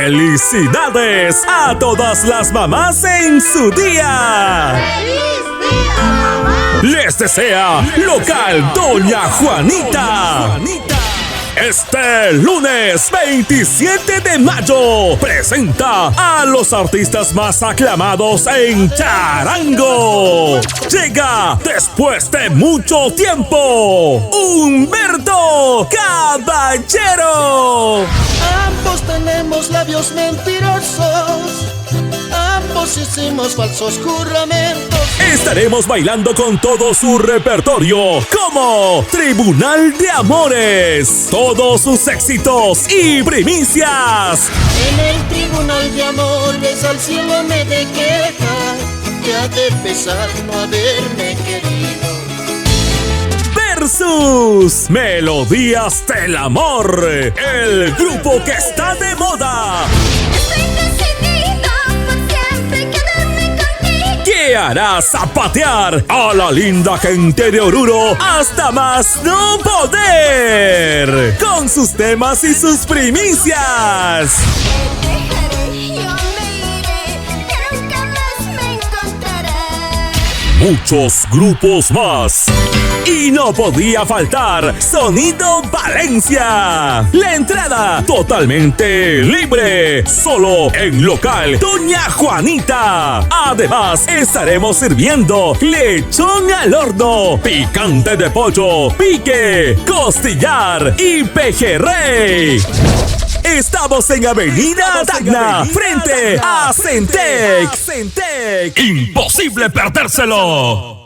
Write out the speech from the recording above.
¡Felicidades a todas las mamás en su día! ¡Feliz día, mamá! Les desea Local Doña Juanita. Este lunes 27 de mayo presenta a los artistas más aclamados en charango. Llega después de mucho tiempo Humberto Caballero. Ambos tenemos labios mentirosos, ambos hicimos falsos juramentos. Estaremos bailando con todo su repertorio como Tribunal de Amores, todos sus éxitos y primicias. En el tribunal de amores al cielo me de queja, ya de pesar no haberme querido. Versus Melodías del Amor, el grupo que está de moda. Que hará zapatear a la linda gente de Oruro hasta más no poder, con sus temas y sus primicias. Muchos grupos más. Y no podía faltar Sonido Valencia. La entrada totalmente libre, solo en Local Doña Juanita. Además, estaremos sirviendo lechón al horno, picante de pollo, pique, costillar y pejerrey. Estamos en Avenida Tacna, frente a Centec. Imposible perdérselo.